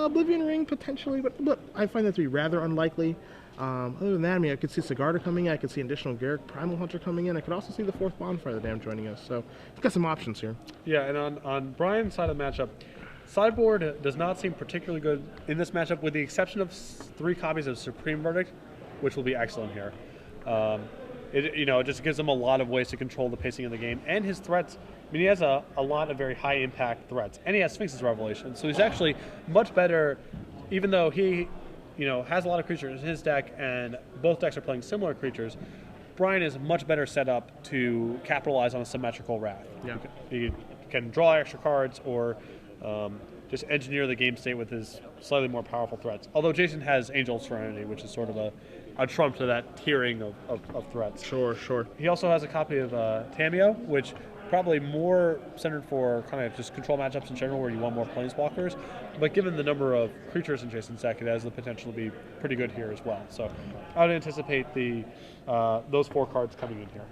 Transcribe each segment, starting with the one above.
Oblivion Ring potentially, but I find that to be rather unlikely. Other than that, I mean, I could see Sigarda coming in. I could see additional Garrick Primal Hunter coming in. I could also see the fourth Bonfire Dam joining us. So we've got some options here. Yeah, and on Bryan's side of the matchup, sideboard does not seem particularly good in this matchup, with the exception of 3 copies of Supreme Verdict, which will be excellent here. It just gives him a lot of ways to control the pacing of the game, and his threats. I mean, he has a lot of very high impact threats, and he has Sphinx's Revelation, so he's actually much better, even though he, has a lot of creatures in his deck, and both decks are playing similar creatures. Bryan is much better set up to capitalize on a symmetrical wrath. Yeah. He can draw extra cards or just engineer the game state with his slightly more powerful threats. Although Jason has Angel Serenity, which is sort of a trump to that tiering of threats. Sure. He also has a copy of Tameo, which probably more centered for kind of just control matchups in general where you want more planeswalkers. But given the number of creatures in Jason's deck, it has the potential to be pretty good here as well. So I would anticipate those 4 cards coming in here.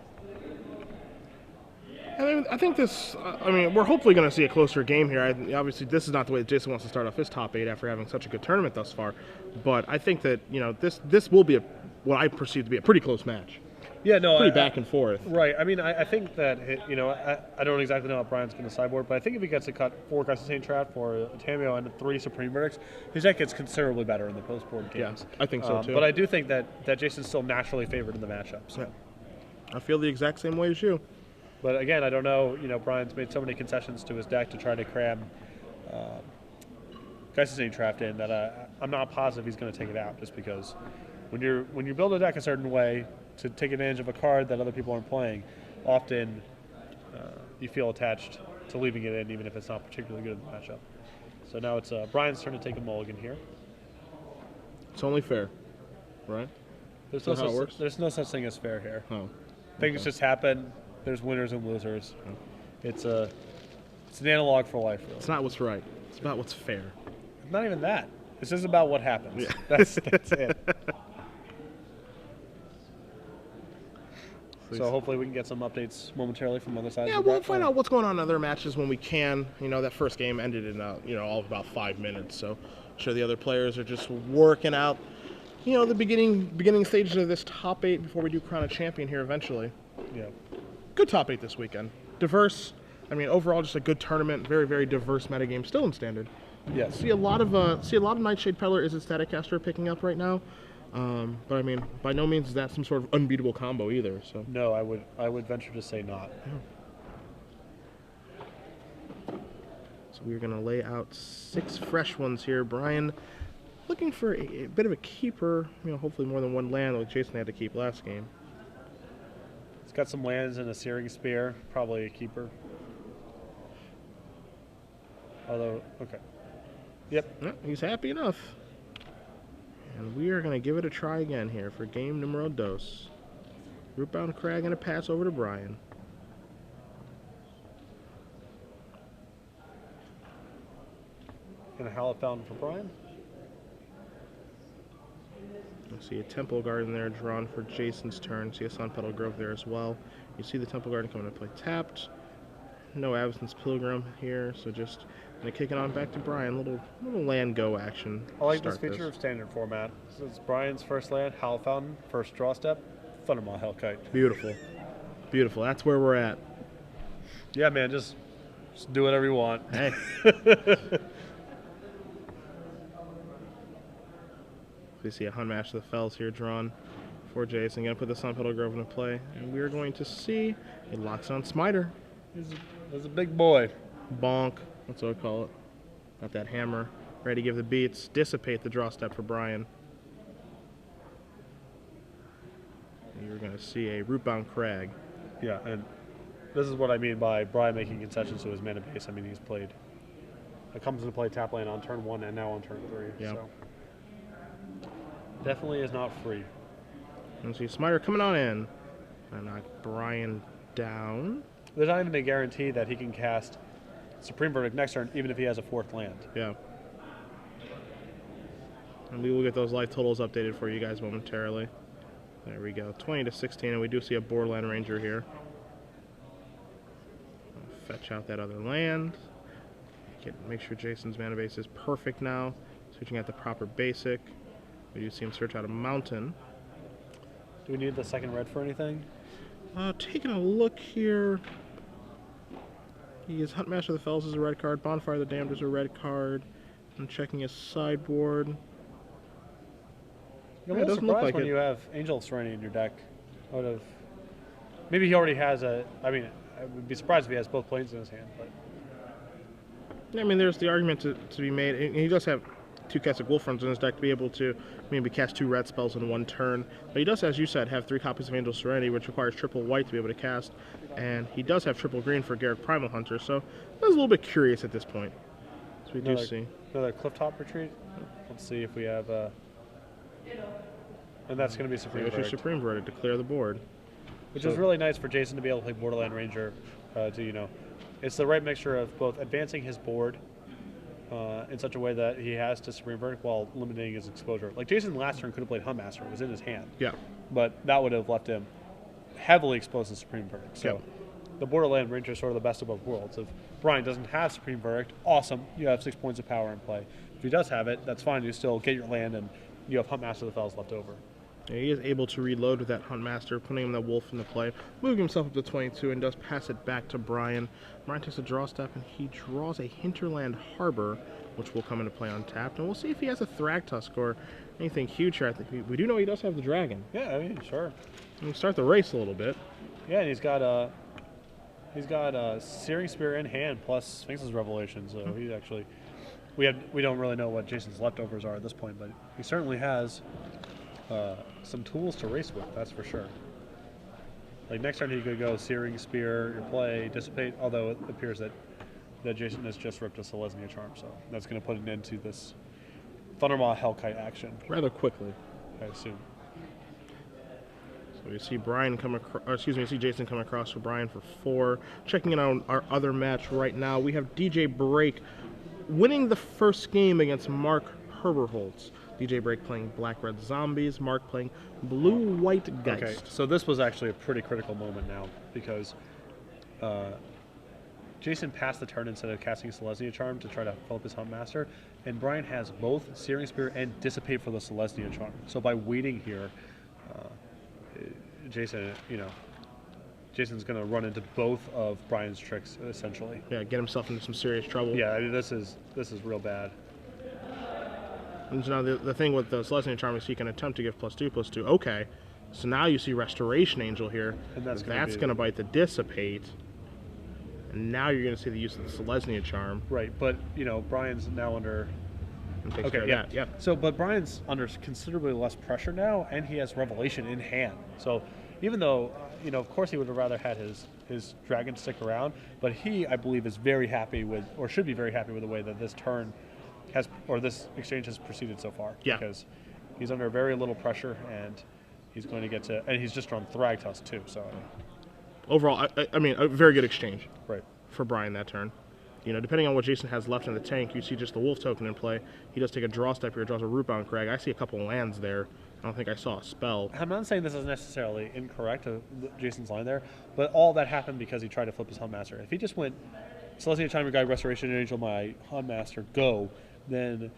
I think this. We're hopefully going to see a closer game here. Obviously, this is not the way that Jason wants to start off his top 8 after having such a good tournament thus far. But I think that this will be what I perceive to be a pretty close match. Yeah, no, pretty back and forth. Right. I mean, I think that I don't exactly know how Bryan's going to sideboard, but I think if he gets to cut 4 Gus's Saint Trap for a Tameo and 3 Supreme Verdicts, his deck gets considerably better in the post-board games. Yeah, I think so too. But I do think that Jason's still naturally favored in the matchup. So. Yeah. I feel the exact same way as you. But again, I don't know. Bryan's made so many concessions to his deck to try to cram Gus's Saint Trap in that I'm not positive he's going to take it out, just because when you build a deck a certain way to take advantage of a card that other people aren't playing, often you feel attached to leaving it in, even if it's not particularly good in the matchup. So now it's Bryan's turn to take a mulligan here. It's only fair, right? There's no such thing as fair here. Oh, Things just happen. There's winners and losers. It's an analog for life, really. It's not what's right. It's about what's fair. Not even that. It's just about what happens. Yeah. That's it. So hopefully we can get some updates momentarily from other sides. Yeah, we'll find out what's going on in other matches when we can. That first game ended in all of about 5 minutes. So I'm sure the other players are just working out, the beginning stages of this top 8 before we do crown a champion here eventually. Yeah. Good top 8 this weekend. Diverse. Overall just a good tournament. Very, very diverse metagame still in standard. Yes. See a lot of Nightshade Peddler is a Static Caster picking up right now. But by no means is that some sort of unbeatable combo either. So no, I would venture to say not. Yeah. So we're gonna lay out 6 fresh ones here. Bryan looking for a bit of a keeper. Hopefully more than 1 land like Jason had to keep last game. He's got some lands and a Searing Spear, probably a keeper. Although, okay. Yep. Yeah, he's happy enough. And we are going to give it a try again here for game numero 2. Rootbound Crag and a pass over to Bryan. And a Hallowed Fountain for Bryan. You see a Temple Garden there drawn for Jason's turn. See a Sun Petal Grove there as well. You see the Temple Garden coming to play tapped. No Absence Pilgrim here, so just going to kick it on back to Bryan. Little land go action. I like this feature of standard format. So it's Bryan's first land, Hallowed Fountain, first draw step, Thundermaw Hellkite. Beautiful. Beautiful. That's where we're at. Yeah, man, just do whatever you want. Hey. We see a Hunmash of the Fells here drawn for Jason. Going to put the Sun Petal Grove into play. And we're going to see a Lockstone Smiter. He's a big boy. Bonk. That's what I call it. Got that hammer. Ready to give the beats. Dissipate the draw step for Bryan. And you're going to see a Rootbound Crag. Yeah, and this is what I mean by Bryan making concessions to his mana base. He's played. It comes into play tap land on turn 1 and now on turn 3. Yep. So definitely is not free. And see Smiter coming on in. And knock Bryan down. There's not even a guarantee that he can cast Supreme Verdict next turn, even if he has a 4th land. Yeah. And we will get those life totals updated for you guys momentarily. There we go. 20 to 16, and we do see a Borderland Ranger here. Fetch out that other land. Make sure Jason's mana base is perfect now. Switching out the proper basic. We do see him search out a mountain. Do we need the second red for anything? Taking a look here. He is Huntmaster of the Fells is a red card. Bonfire of the Damned is a red card. I'm checking his sideboard. You're a little surprised when you have Angel of Serenity in your deck. I would have. Maybe he already has a. I mean, I would be surprised if he has both planes in his hand. But I mean, there's the argument to be made. And he does have 2 Keswick Wolfrons in his deck to be able to maybe cast 2 red spells in 1 turn. But he does, as you said, have 3 copies of Angel of Serenity, which requires triple white to be able to cast. And he does have triple green for Garruk Primal Hunter. So I was a little bit curious at this point. So we do see another Clifftop Retreat. Let's see if we have. And that's going to be Supreme Verdict. Supreme Verdict to clear the board. Which is really nice for Jason to be able to play Borderland Ranger. It's the right mixture of both advancing his board in such a way that he has to Supreme Verdict while limiting his exposure. Like Jason last turn could have played Huntmaster, it was in his hand. Yeah. But that would have left him heavily exposed to Supreme Verdict. So the Borderland Ranger is sort of the best of both worlds. If Bryan doesn't have Supreme Verdict, awesome, you have 6 points of power in play. If he does have it, that's fine, you still get your land and you have Huntmaster of the Fells left over. Yeah, he is able to reload with that Huntmaster, putting him that wolf into play, moving himself up to 22, and does pass it back to Bryan. Bryan takes a draw step, and he draws a Hinterland Harbor, which will come into play untapped. And we'll see if he has a Thragtusk or anything huge here. I think we do know he does have the Dragon. Yeah, I mean, sure. And we start the race a little bit. Yeah, and he's got Searing Spear in hand plus Sphinx's Revelation. So he's actually we don't really know what Jason's leftovers are at this point, but he certainly has some tools to race with, that's for sure. Like next turn he could go Searing Spear, your play, Dissipate, although it appears that Jason has just ripped a Selesnya Charm, so that's going to put an end to this Thundermaw Hellkite action. Rather quickly, I assume. So we see Bryan come across, we see Jason come across for Bryan for 4. Checking in on our other match right now, we have DJ Break winning the first game against Mark Herberholtz. DJ Break playing Black-Red Zombies, Mark playing Blue-White Geist. Okay, so this was actually a pretty critical moment now because Jason passed the turn instead of casting Selesnya Charm to try to fill up his Huntmaster, and Bryan has both Searing Spear and Dissipate for the Selesnya Charm. So by waiting here, Jason's going to run into both of Bryan's tricks essentially. Yeah, get himself into some serious trouble. Yeah, I mean, this is real bad. And so now the thing with the Selesnya Charm is he can attempt to give +2/+2. Okay, so now you see Restoration Angel here. And that's going to bite the Dissipate. And now you're going to see the use of the Selesnya Charm. Right, but Bryan's now under. Okay, yeah. So, but Bryan's under considerably less pressure now, and he has Revelation in hand. So, even though of course he would have rather had his dragon stick around, but he, I believe, is very happy with, or should be very happy with the way that this turn has, or this exchange has proceeded so far. Yeah. Because he's under very little pressure, and he's going to get to, and he's just drawn Thragtusk too. So. Overall, I mean, a very good exchange. Right. For Bryan that turn. Depending on what Jason has left in the tank, you see just the Wolf token in play. He does take a draw step here, draws a Rootbound Crag. I see a couple lands there. I don't think I saw a spell. I'm not saying this is necessarily incorrect, Jason's line there, but all that happened because he tried to flip his Huntmaster. If he just went Selesnya Charm, your guy, Restoration Angel, my Huntmaster, go, then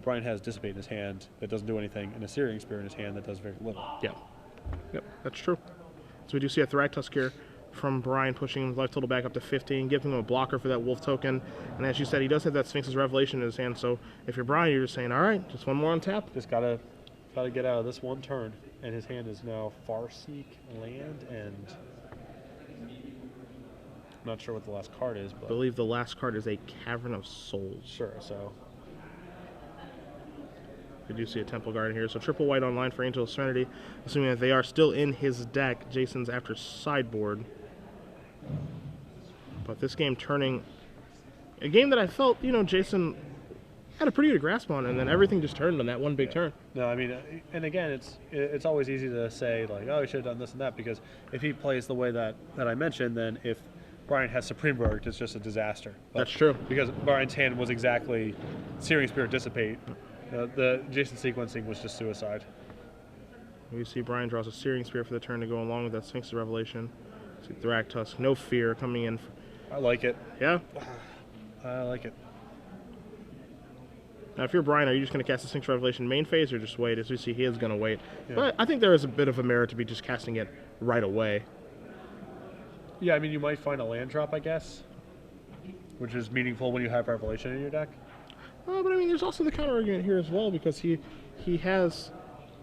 Bryan has Dissipate in his hand that doesn't do anything, and a Searing Spear in his hand that does very little. Yeah. Yep, that's true. So we do see a Thragtusk here from Bryan, pushing his life total back up to 15, giving him a blocker for that Wolf token. And as you said, he does have that Sphinx's Revelation in his hand, so if you're Bryan, you're just saying, all right, just one more on tap. Just gotta get out of this one turn, and his hand is now Farseek land, and I'm not sure what the last card is, but I believe the last card is a Cavern of Souls. Sure, so we do see a Temple Garden here, so triple white online for Angel of Serenity, assuming that they are still in his deck. Jason's after sideboard. But this game turning a game that I felt, Jason had a pretty good grasp on, and then everything just turned on that one big turn. No, I mean, and again, it's always easy to say, like, oh, he should have done this and that, because if he plays the way that I mentioned, then if Bryan has Supreme Verdict, it's just a disaster. But that's true. Because Bryan's hand was exactly Searing Spear, Dissipate. The Jason sequencing was just suicide. We see Bryan draws a Searing Spear for the turn to go along with that Sphinx's Revelation. See Thragtusk, no fear coming in. I like it. Yeah? I like it. Now, if you're Bryan, are you just going to cast the Sphinx Revelation main phase or just wait? As we see, he is going to wait. Yeah. But I think there is a bit of a merit to be just casting it right away. Yeah, I mean, you might find a land drop, I guess, which is meaningful when you have Revelation in your deck. But I mean, there's also the counter argument here as well, because he has,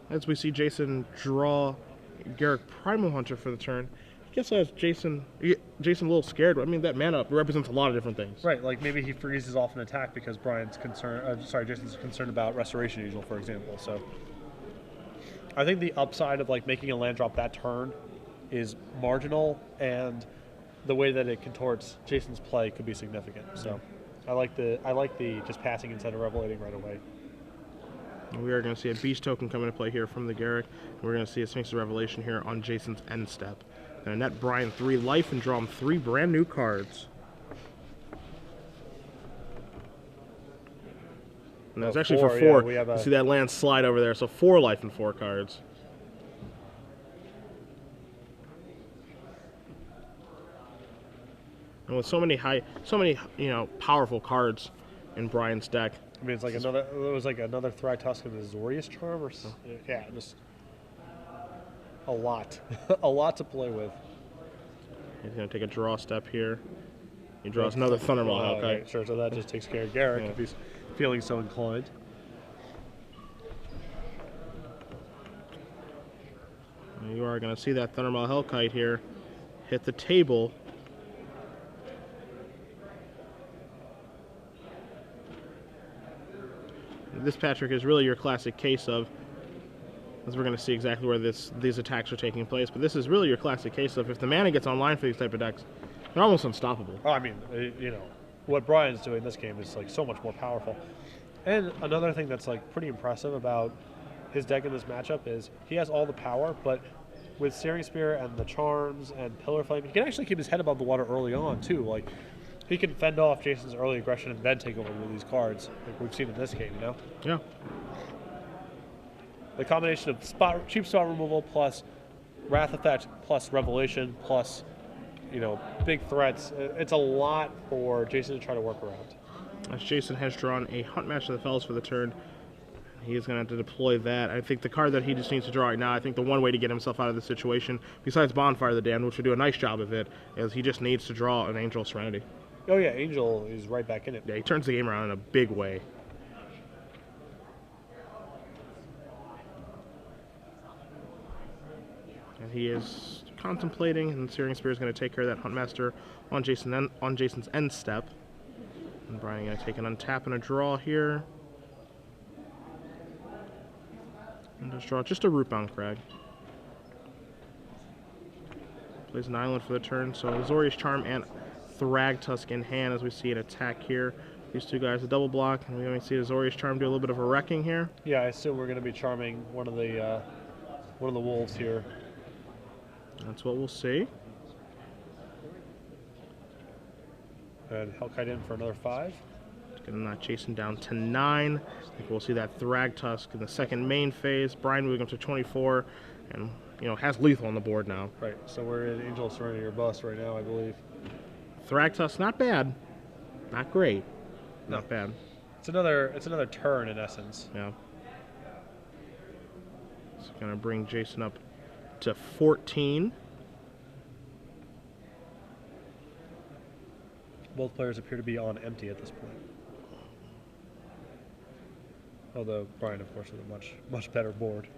as we see Jason draw Garruk Primal Hunter for the turn, he also has Jason a little scared. I mean, that mana represents a lot of different things. Right, like maybe he freezes off an attack because Jason's concerned about Restoration Angel, for example. So I think the upside of like making a land drop that turn is marginal, and the way that it contorts Jason's play could be significant. So I like the just passing instead of revelating right away. We are going to see a Beast token come into play here from the Garruk. We're going to see a Sphinx of Revelation here on Jason's end step. Going to net Bryan 3 life and draw him 3 brand new cards. And that's actually for 4. Yeah, you see that land slide over there, so 4 life and 4 cards. And with so many powerful cards in Bryan's deck. I mean, it was like another Thragtusk and a Azorius Charm or something. Yeah, just a lot. A lot to play with. He's going to take a draw step here. He draws another Thundermaw. Okay. Right, sure, so that just takes care of Garruk if he's feeling so inclined. You are going to see that Thundermaw Hellkite here hit the table. This, Patrick, is really your classic case of, as we're going to see exactly where these attacks are taking place, but this is really your classic case of if the mana gets online for these type of decks, they're almost unstoppable. Oh, I mean, what Bryan's doing in this game is like so much more powerful. And another thing that's like pretty impressive about his deck in this matchup is he has all the power, but with Searing Spear and the charms and Pillar Flame, he can actually keep his head above the water early on too. Like, he can fend off Jason's early aggression and then take over with these cards, like we've seen in this game, Yeah. The combination of cheap spot removal plus Wrath Effect plus Revelation plus, big threats. It's a lot for Jason to try to work around. As Jason has drawn a Hunt Master of the Fells for the turn, he is going to have to deploy that. I think the card that he just needs to draw right now, I think the one way to get himself out of this situation, besides Bonfire of the Damned, which would do a nice job of it, is he just needs to draw an Angel of Serenity. Oh yeah, Angel is right back in it. Yeah, he turns the game around in a big way. And he is contemplating, and Searing Spear is going to take care of that Huntmaster on Jason's end step. And Bryan going to take an untap and a draw here. And just draw just a Rootbound Crag. Plays an island for the turn, so Azorius Charm and Thragtusk in hand as we see an attack here. These two guys a double block, and we only see Azorius Charm do a little bit of a wrecking here. Yeah, I assume we're going to be charming one of the wolves here. That's what we'll see. And Hellkite in for another 5. Getting that Jason down to 9. I think we'll see that Thragtusk in the second main phase. Bryan moving up to 24, and has lethal on the board now. Right. So we're in Angel of Serenity or bust right now, I believe. Thragtusk, not bad, not great, not bad. It's another turn in essence. Yeah. It's gonna bring Jason up to 14. Both players appear to be on empty at this point. Although Bryan, of course, with a much better board.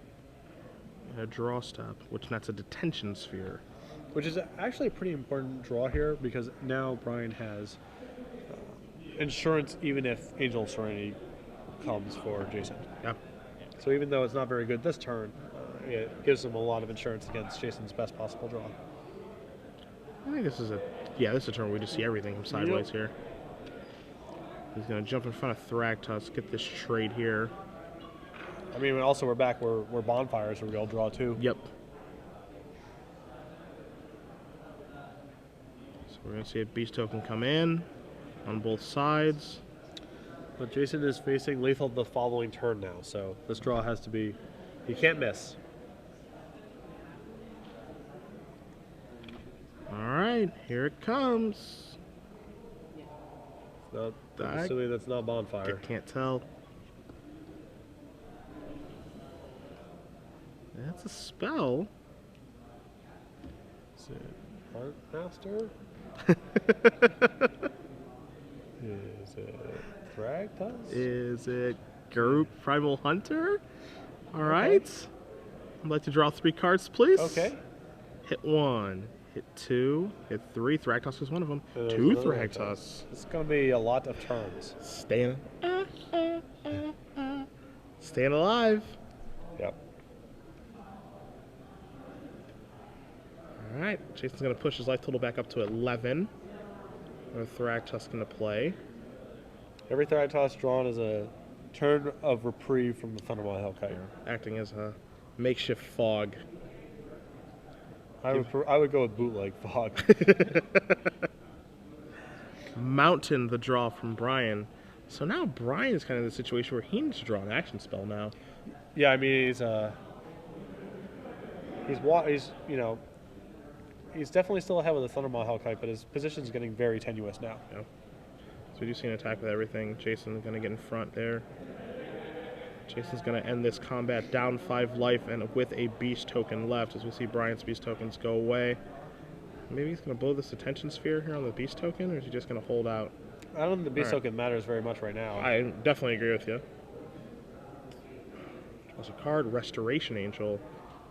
A draw step, which nets a Detention Sphere. Which is actually a pretty important draw here because now Bryan has insurance even if Angel of Serenity comes for Jason. Yeah. So even though it's not very good this turn, it gives him a lot of insurance against Jason's best possible draw. I think this is a turn where we just see everything from sideways here. He's going to jump in front of Thragtusk, get this trade here. I mean, also we're back where Bonfires are a real draw too. Yep. So we're going to see a Beast token come in on both sides. But Jason is facing lethal the following turn now, so this draw has to be, he can't miss. All right, here it comes. Assuming that's not Bonfire. I can't tell. That's a spell. Is it Art Master? Is it Thragtusk? Is it Group Primal Hunter? All right. I'd like to draw 3 cards, please. Okay. Hit 1, hit 2, hit 3. Thragtusk is one of them. There's 2 another Thragtusks. It's going to be a lot of turns. Staying alive. Yep. All right. Jason's going to push his life total back up to 11. With Thragtusk into play. Every Thragtusk drawn is a turn of reprieve from the Thundermaw Hellkite. Acting as a makeshift fog. I would go with bootleg fog. Mountain the draw from Bryan. So now Bryan is kind of in the situation where he needs to draw an action spell now. Yeah, I mean he's definitely still ahead with the Thundermaw Hellkite, but his position's getting very tenuous now. Yeah. So we do see an attack with everything. Jason's going to get in front there. Jason's going to end this combat down 5 life and with a beast token left as we see Bryan's beast tokens go away. Maybe he's going to blow this attention sphere here on the beast token, or is he just going to hold out? I don't think the beast token matters very much right now. I definitely agree with you. Draws a card, Restoration Angel.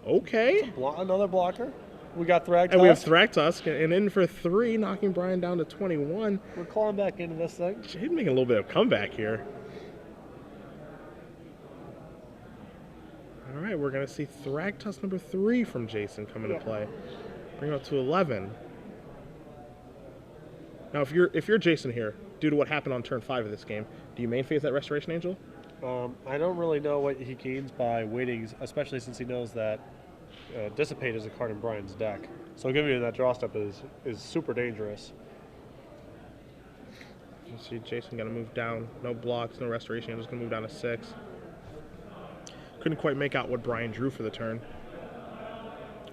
Okay. Another blocker. We got Thragtusk. And we have Thragtusk, and in for 3, knocking Bryan down to 21. We're clawing back into this thing. He's making a little bit of comeback here. All right, we're going to see Thragtusk number 3 from Jason come into play. Bring it up to 11. Now, if you're Jason here, due to what happened on turn 5 of this game, do you main phase that Restoration Angel? I don't really know what he gains by waiting, especially since he knows that Dissipate is a card in Bryan's deck. So giving him that draw step is super dangerous. You see Jason got to move down. No blocks, no Restoration Angel. Just going to move down to 6. Couldn't quite make out what Bryan drew for the turn.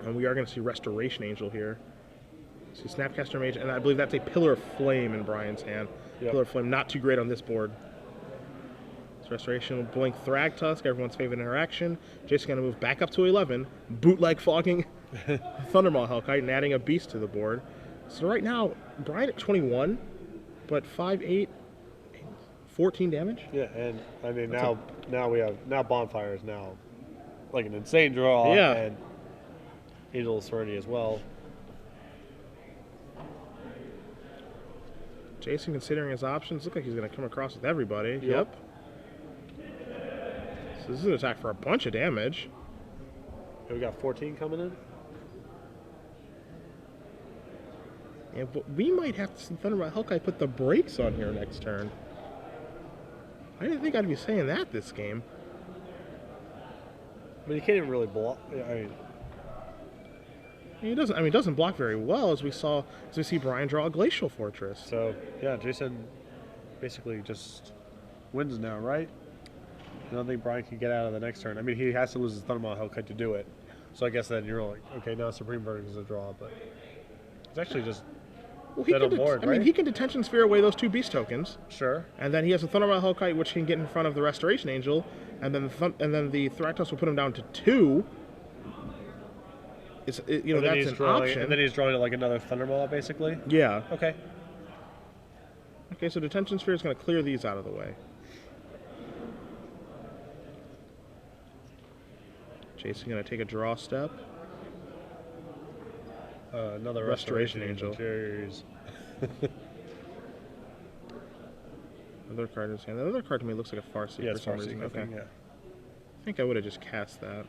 And we are going to see Restoration Angel here. See Snapcaster Mage, and I believe that's a Pillar of Flame in Bryan's hand. Yep. Pillar of Flame, not too great on this board. So Restoration will blink Thragtusk, everyone's favorite interaction. Jason's going to move back up to 11, bootleg fogging Thundermaw Hellkite and adding a beast to the board. So right now, Bryan at 21, but 5, 8, 14 damage. Yeah, and I mean now Bonfire is now like an insane draw. Yeah. And Angel of Serenity as well. Jason, considering his options, look like he's going to come across with everybody. Yep. So this is an attack for a bunch of damage. And we got 14 coming in. Yeah, but we might have to see Thundermaw Hellkite put the brakes on here next turn. I didn't think I'd be saying that this game. I mean, you can't even really block. He doesn't block very well, as we see Bryan draw a Glacial Fortress. So yeah, Jason basically just wins now, right? I don't think Bryan can get out of the next turn. I mean, he has to lose his Thundermaw Hellkite to do it. So I guess then you're like, okay, now Supreme Verdict is a draw, but it's actually just he can Detention Sphere away those 2 beast tokens. Sure. And then he has a Thundermaw Hellkite, which can get in front of the Restoration Angel, and then the Thragtusk will put him down to 2. That's an option. And then he's drawing like another Thundermaw, basically? Yeah. Okay. Okay, so Detention Sphere is going to clear these out of the way. Jason going to take a draw step. Another Restoration Angel. Cheers. Another card in his hand. That other card to me looks like a Farseek for some reason. Okay. Yeah. I think I would have just cast that.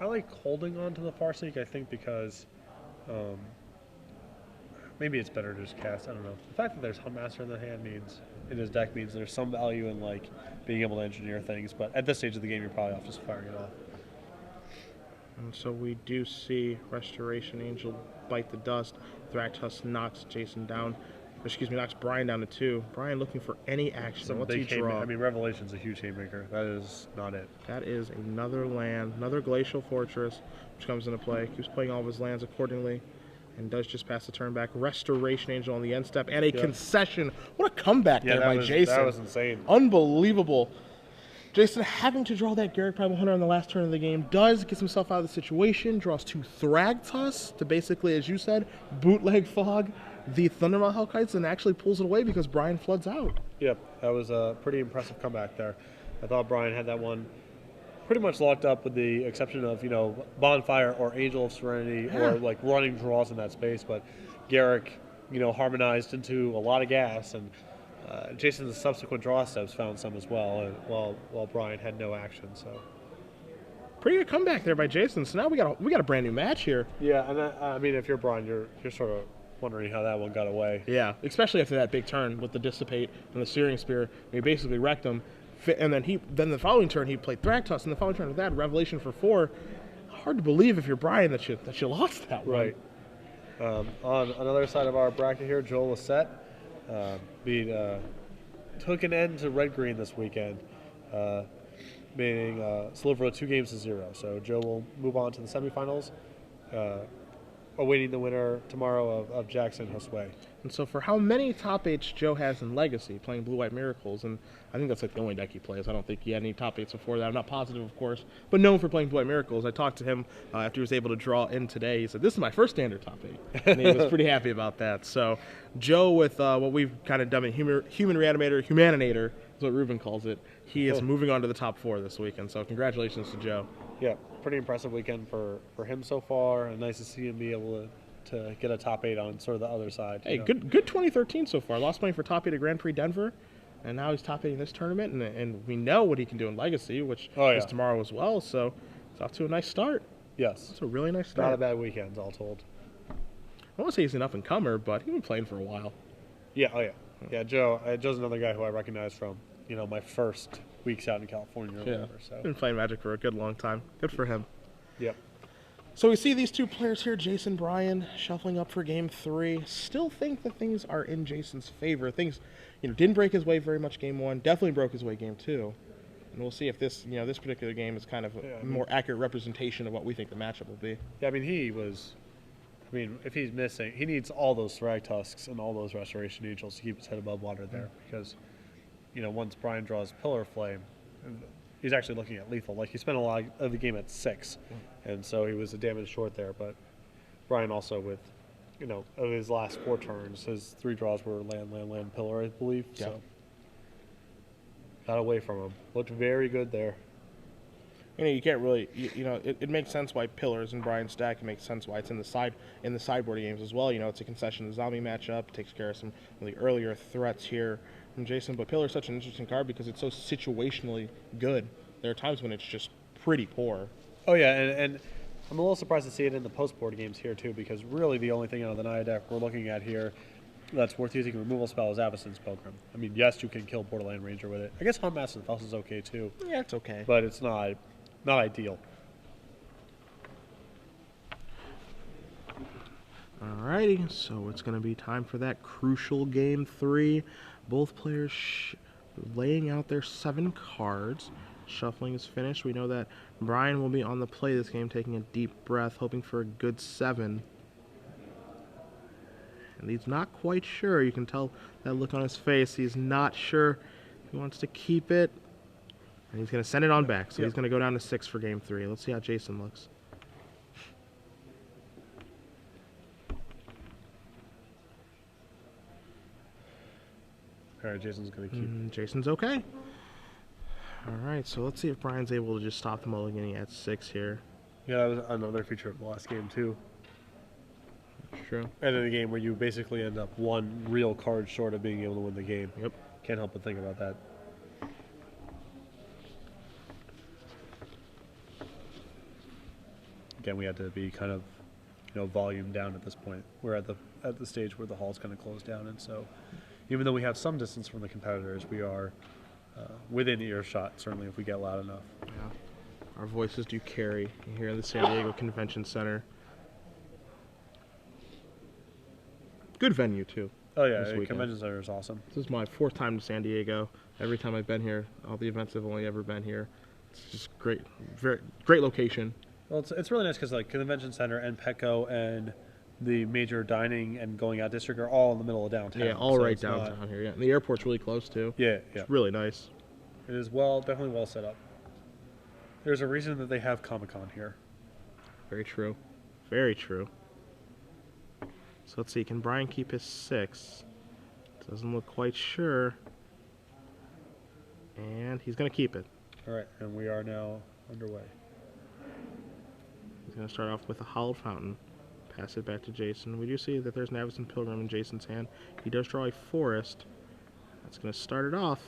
I like holding on to the Farseek, I think, because maybe it's better to just cast. I don't know. The fact that there's Huntmaster in his deck means there's some value in like being able to engineer things, but at this stage of the game, you're probably off just firing it off. And so we do see Restoration Angel bite the dust. Thragtusk knocks Jason down. Knocks Bryan down to 2. Bryan looking for any action. What's he draw? I mean, Revelation's a huge haymaker. That is not it. That is another land, another Glacial Fortress, which comes into play. Keeps playing all of his lands accordingly, and does just pass the turn back. Restoration Angel on the end step, and a concession. What a comeback there by Jason. That was insane. Unbelievable. Jason having to draw that Garrick Primal Hunter on the last turn of the game does get himself out of the situation, draws 2 Thragtusk to basically, as you said, bootleg fog the Thundermaw Hellkites and actually pulls it away because Bryan floods out. Yep, that was a pretty impressive comeback there. I thought Bryan had that one pretty much locked up with the exception of, Bonfire or Angel of Serenity or like running draws in that space, but Garrick, harmonized into a lot of gas, and Jason's subsequent draw steps found some as well, while Bryan had no action. So pretty good comeback there by Jason. So now we got a brand new match here. Yeah, and I mean, if you're Bryan, you're sort of wondering how that one got away. Yeah, especially after that big turn with the Dissipate and the Searing Spear. He basically wrecked him, and then the following turn he played Thragtusk, and the following turn of that Revelation for 4. Hard to believe if you're Bryan that you lost that one. Right. On another side of our bracket here, Joel Lissette took an end to Red Green this weekend, meaning Sliver 2-0. So Joe will move on to the semifinals, awaiting the winner tomorrow of Jackson Josue. And so for how many top 8s Joe has in Legacy, playing Blue-White Miracles, and I think that's like the only deck he plays. I don't think he had any top 8s before that. I'm not positive, of course, but known for playing Blue-White Miracles. I talked to him after he was able to draw in today. He said, this is my first standard top 8, and he was pretty happy about that. So Joe, with what we've kind of done in human reanimator, humaninator, is what Ruben calls it, he is moving on to the top 4 this weekend. So congratulations to Joe. Yeah, pretty impressive weekend for him so far, and nice to see him be able to get a top 8 on sort of the other side. Hey, good 2013 so far. Lost money for top 8 at Grand Prix Denver, and now he's top 8 in this tournament, and we know what he can do in Legacy, which is tomorrow as well. So it's off to a nice start. Yes, it's a really nice start. Not a bad weekend, all told. I won't say he's an up and comer, but he's been playing for a while. Yeah, yeah. Joe's another guy who I recognize from my first weeks out in California or whatever. So been playing Magic for a good long time. Good for him. Yep. So we see these two players here, Jason, Bryan, shuffling up for Game 3. Still think that things are in Jason's favor. Things, didn't break his way very much Game 1. Definitely broke his way Game 2. And we'll see if this, this particular game is kind of a more accurate representation of what we think the matchup will be. Yeah, if he's missing, he needs all those Thragtusks and all those Restoration Angels to keep his head above water there. Because, once Bryan draws Pillar Flame, he's actually looking at lethal. Like, he spent a lot of the game at 6, and so he was a damage short there. But Bryan also with, of his last 4 turns, his 3 draws were land, pillar, I believe. Yeah. So got away from him. Looked very good there. You can't really, it makes sense why Pillars in Bryan's deck. It makes sense why it's in the sideboard games as well. It's a concession to zombie matchup. It takes care of some of the earlier threats here from Jason. But Pillar's such an interesting card because it's so situationally good. There are times when it's just pretty poor. Oh yeah, and I'm a little surprised to see it in the post-board games here too, because really the only thing out of the Naya deck we're looking at here that's worth using a removal spell is Avacyn's Pilgrim. I mean, yes, you can kill Borderland Ranger with it. I guess Huntmaster of the Fells is okay too. Yeah, it's okay. But it's not ideal. Alrighty, so it's going to be time for that crucial Game 3. Both players laying out their 7 cards. Shuffling is finished. We know that Bryan will be on the play this game, taking a deep breath, hoping for a good 7. And he's not quite sure. You can tell that look on his face. He's not sure if he wants to keep it. And he's going to send it on back. So he's going to go down to 6 for Game 3. Let's see how Jason looks. All right, Jason's going to keep. Jason's okay. All right, so let's see if Bryan's able to just stop the mulliganing at 6 here. Yeah, that was another feature of the last game, too. That's true. And in a game where you basically end up 1 real card short of being able to win the game. Yep. Can't help but think about that. Again, we had to be kind of, volume down at this point. We're at the stage where the hall's kind of closed down, and so even though we have some distance from the competitors, we are within earshot, certainly if we get loud enough. Yeah. Our voices do carry here in the San Diego Convention Center. Good venue, too. Oh, yeah, the Convention Center is awesome. This is my 4th time to San Diego. Every time I've been here, all the events I've only ever been here. It's just great, very great location. Well, it's really nice because like Convention Center and Petco and the major dining and going out district are all in the middle of downtown. Yeah, all so right downtown here. Yeah, and the airport's really close too. Yeah. It's really nice. It is definitely well set up. There's a reason that they have Comic-Con here. Very true. Very true. So let's see, can Bryan keep his 6? Doesn't look quite sure. And he's going to keep it. All right, and we are now underway. He's going to start off with a Hallowed Fountain. Pass it back to Jason. We do see that there's an Avacyn Pilgrim in Jason's hand. He does draw a Forest. That's going to start it off.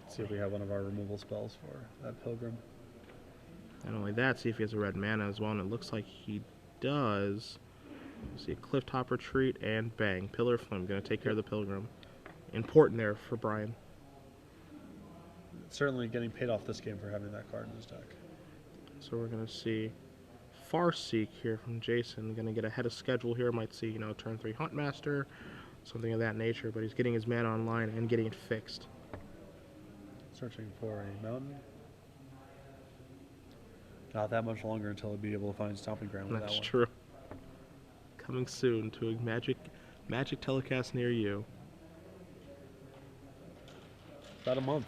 Let's see if we have one of our removal spells for that Pilgrim. Not only that, see if he has a red mana as well, and it looks like he does. See a Clifftop Retreat, and bang. Pillar of Flame, going to take care of the Pilgrim. Important there for Bryan. Certainly getting paid off this game for having that card in his deck. So we're going to see Farseek here from Jason. Going to get ahead of schedule here. Might see, you know, turn 3 Huntmaster, something of that nature, but he's getting his mana online and getting it fixed. Searching for a mountain. Not that much longer until he'll be able to find Stomping Ground with that one. That's true. Coming soon to a Magic telecast near you. About a month.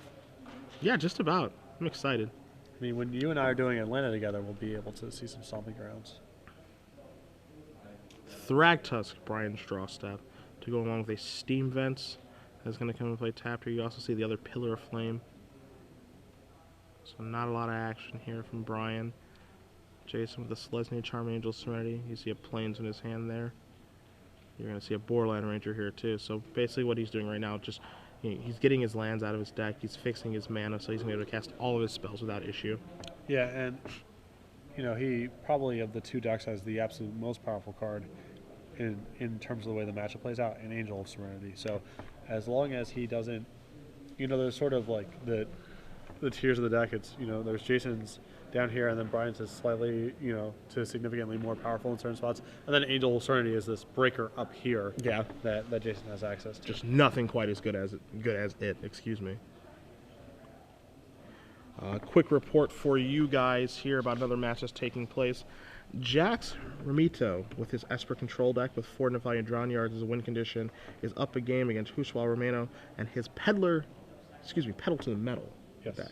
Yeah, just about. I'm excited. I mean, when you and I are doing Atlanta together, we'll be able to see some Stomping Grounds. Thragtusk, Bryan's draw step, to go along with a Steam Vents. That's going to come and play tapped here. You also see the other Pillar of Flame. So not a lot of action here from Bryan. Jason with the Selesnya Charm Angel Serenity. You see a Plains in his hand there. You're going to see a Borderland Ranger here too. So basically what he's doing right now, just he's getting his lands out of his deck. He's fixing his mana, so he's going to be able to cast all of his spells without issue. Yeah, and you know, he probably of the two decks has the absolute most powerful card in terms of the way the matchup plays out in Angel of Serenity. So as long as he doesn't, you know, there's sort of like the tiers of the deck. It's, you know, there's Jason's down here, and then Bryan's is slightly, you know, to significantly more powerful in certain spots, and then Angel of Serenity is this breaker up here. Yeah, that Jason has access to. Just nothing quite as good as it. Excuse me. Quick report for you guys here about another match that's taking place. Jax Ramito, with his Esper control deck with 4 Nefarian Drawn Yards as a win condition, is up a game against Huswal Romano and his Pedal to the Metal deck.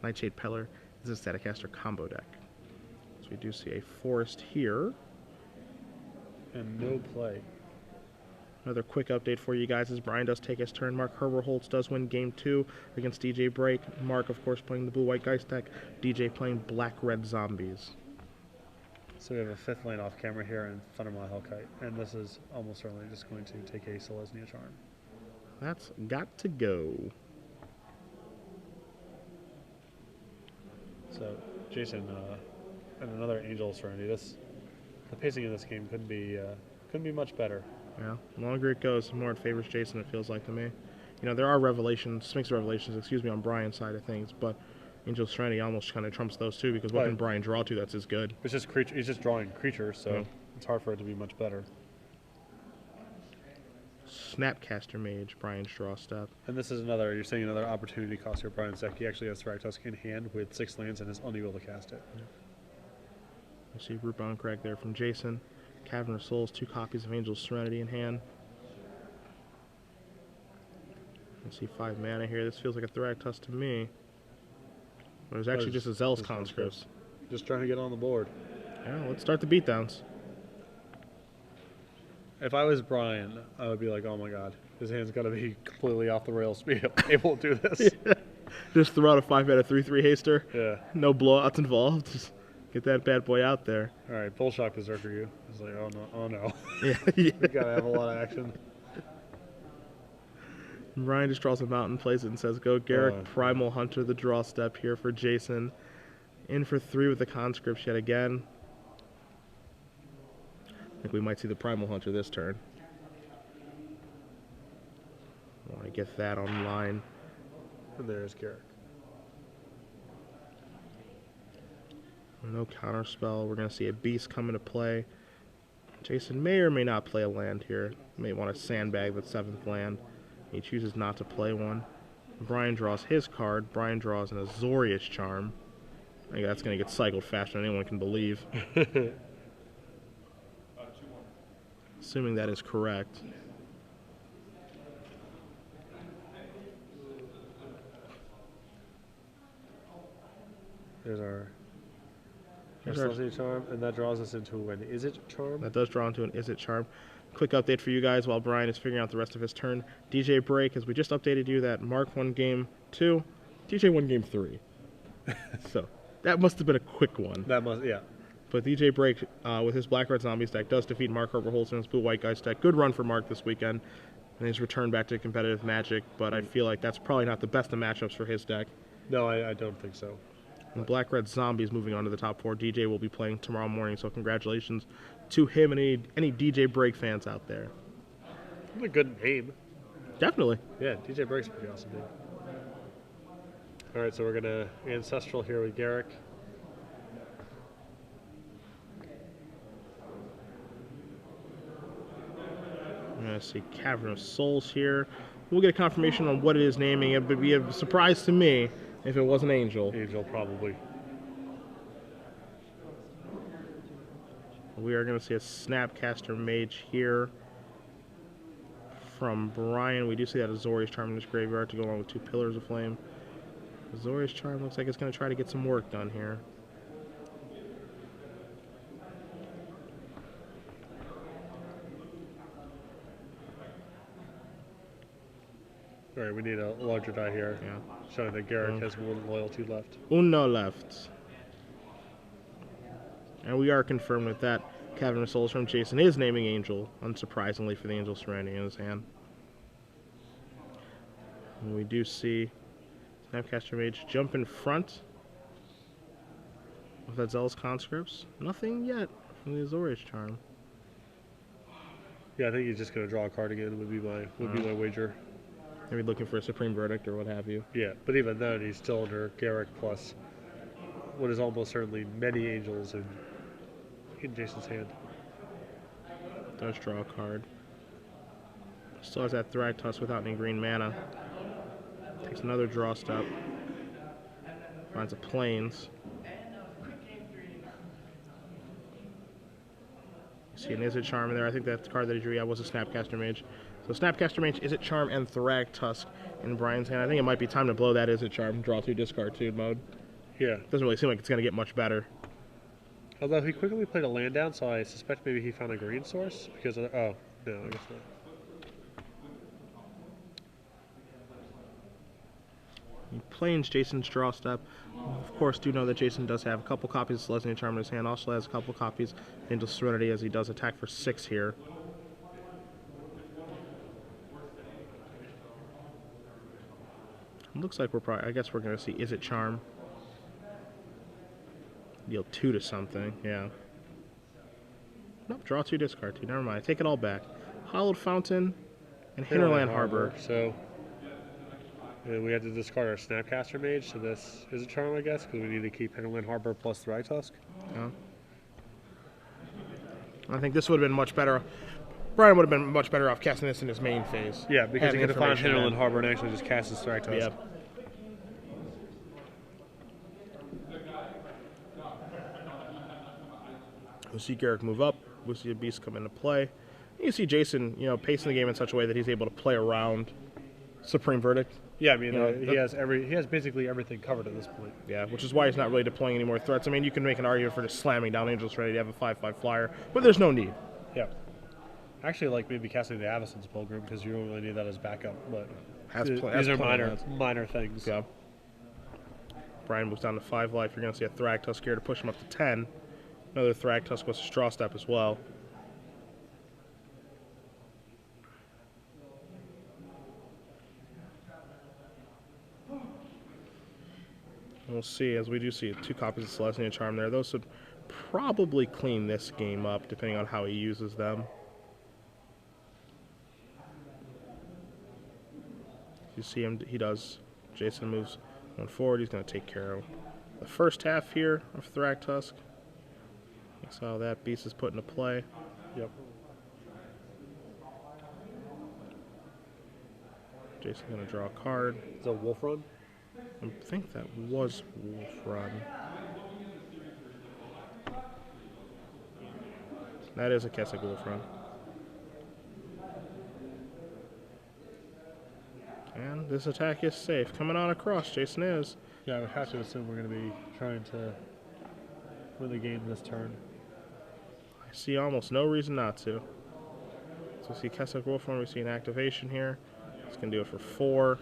Nightshade Peddler is a Staticaster combo deck. So we do see a Forest here. And no play. Another quick update for you guys as Bryan does take his turn. Mark Herberholtz does win Game 2 against DJ Break. Mark, of course, playing the Blue-White Geist deck. DJ playing Black-Red Zombies. So we have a 5th lane off camera here in Thundermaw Hellkite, and this is almost certainly just going to take a Selesnya Charm. That's got to go. So Jason and another Angel of Serenity. The pacing of this game couldn't be much better. Yeah, the longer it goes, the more it favors Jason, it feels like to me. You know, there are Sphinx Revelations, on Bryan's side of things, but Angel of Serenity almost kind of trumps those two, because what can Bryan draw to that's as good? It's just he's just drawing creatures, so it's hard for it to be much better. Snapcaster Mage, Bryan's draw step. And this is you're saying another opportunity cost here, Bryan's deck. He actually has Thragtusk in hand with 6 lands and is unable to cast it. Yeah. You see Rootbound Crag there from Jason. Cavern of Souls, 2 copies of Angel of Serenity in hand. You see 5 mana here. This feels like a Thragtusk to me. But it was actually just a Zealous Conscripts. Just trying to get on the board. Yeah, let's start the beatdowns. If I was Bryan, I would be like, oh my god, his hand's got to be completely off the rails to be able to do this. Yeah. Just throw out a 5-mana 3/3 haster. Yeah. No blowouts involved. Just get that bad boy out there. All right, Bull Shock Berserker you. It's like, oh no. Yeah. We gotta have a lot of action. Bryan just draws a mountain, plays it, and says, go Garrick, Primal Hunter, the draw step here for Jason. In for 3 with the conscripts yet again. I think we might see the Primal Hunter this turn. I want to get that online. And there's Garrick. No counter spell. We're going to see a beast come into play. Jason may or may not play a land here. May want to sandbag the 7th land. He chooses not to play one. Bryan draws his card. Bryan draws an Azorius Charm. I think that's going to get cycled faster than anyone can believe. Assuming that is correct. There's our There's our- Celestia Charm, and that draws us into an Is It Charm. That does draw into an Is It Charm. Quick update for you guys while Bryan is figuring out the rest of his turn. DJ Break, as we just updated you that Mark won game 2, DJ won game 3. So that must have been a quick one. That must, yeah. But DJ Break, with his Black-Red Zombies deck, does defeat Mark Holzman's Blue White Guys deck. Good run for Mark this weekend. And he's returned back to competitive Magic, but I feel like that's probably not the best of matchups for his deck. No, I don't think so. And Black-Red Zombies moving on to the top 4. DJ will be playing tomorrow morning, so congratulations to him and any DJ Break fans out there. What a good name. Definitely. Yeah, DJ Break's a pretty awesome name. All right, so we're going to Ancestral here with Garrick. I'm going to see Cavern of Souls here. We'll get a confirmation on what it is naming. It would be a surprise to me if it was an Angel. Angel, probably. We are going to see a Snapcaster Mage here from Bryan. We do see that Azorius Charm in his graveyard to go along with 2 Pillars of Flame. Azorius Charm looks like it's going to try to get some work done here. All right, we need a larger die here. Yeah. Showing that Garrick has 1 loyalty left. Uno left. And we are confirmed with that. Cavern of Souls from Jason is naming Angel, unsurprisingly for the Angel Serenity in his hand. And we do see Snapcaster Mage jump in front with that Zealous Conscripts. Nothing yet from the Azorius Charm. Yeah, I think he's just going to draw a card again. Would be my wager. Maybe looking for a Supreme Verdict or what have you. Yeah, but even then, he's still under Garrick plus what is almost certainly many Angels in Jason's hand. Does draw a card. Still has that Thragtusk without any green mana. Takes another draw step. Finds a Plains. See an Is It Charm in there. I think that card that he drew was a Snapcaster Mage. So Snapcaster Mage, Is It Charm, and Thragtusk in Bryan's hand. I think it might be time to blow that Is It Charm. Draw 2, discard 2 mode. Yeah. Doesn't really seem like it's going to get much better. Although he quickly played a land down, so I suspect maybe he found a green source. Because, oh, no, I guess not. He plains Jason's draw step. Of course, do know that Jason does have a couple copies of Celestial Charm in his hand. Also has a couple copies of Angel Serenity as he does attack for 6 here. It looks like I guess we're going to see Is It Charm. Deal 2 to something, yeah. Nope, draw 2, discard 2. Never mind, take it all back. Hollowed Fountain and Hinterland Harbor. So we had to discard our Snapcaster Mage, so this is a charm, I guess, because we need to keep Hinterland Harbor plus Thragtusk. Yeah. I think this would have been much better. Bryan would have been much better off casting this in his main phase. Yeah, because he could have found information Hinterland then. Harbor and actually just cast his Thragtusk. Yeah. We'll see Garrick move up. We'll see a Beast come into play. You see Jason, pacing the game in such a way that he's able to play around Supreme Verdict. Yeah, I mean, he has basically everything covered at this point. Yeah, which is why he's not really deploying any more threats. I mean, you can make an argument for just slamming down Angels ready to have a 5/5 flyer, but there's no need. Yeah. Actually, like maybe casting the Avacyn's Pilgrim because you don't really need that as backup. But these are minor things. Yeah. Bryan moves down to 5 life. You're going to see a Thragtusk here to push him up to 10. Another Thragtusk with a Straw Step as well. We'll see, as we do see 2 copies of Celestia Charm there. Those would probably clean this game up, depending on how he uses them. You see him, he does. Jason moves one forward. He's going to take care of the first half here of Thragtusk. That's how that beast is put into play. Yep. Jason's going to draw a card. Is that Wolf Run? I think that was Wolf Run. That is a Kessig Wolf Run. And this attack is safe. Coming on across, Jason is. Yeah, I would have to assume we're going to be trying to win the game this turn. I see almost no reason not to. So we see Keswick Wolfhorn, we see an activation here. It's going to do it for 4.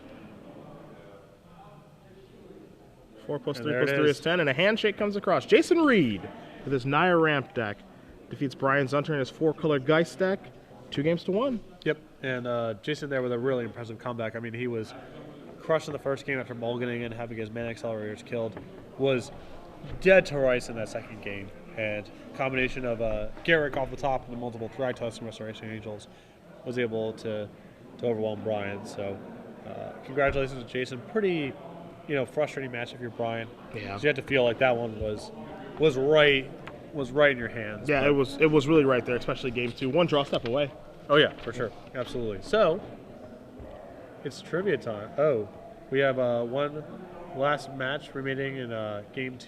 4 plus 3 plus 3 is 10, and a handshake comes across. Jason Reed with his Naya Ramp deck defeats Bryan Zunter in his 4-color Geist deck. 2 games to 1. Yep, and Jason there with a really impressive comeback. I mean, he was crushed in the first game after mulliganing and having his mana accelerators killed. Was dead to rights in that second game. And combination of Garrick off the top and the multiple Thragtusk and Restoration Angels was able to overwhelm Bryan. So congratulations to Jason. Pretty, frustrating match if you're Bryan. Yeah. So you had to feel like that one was right in your hands. Yeah, but it was really right there, especially game 2. 1 draw step away. Oh yeah, for sure, absolutely. So it's trivia time. Oh, we have one last match remaining in game 2.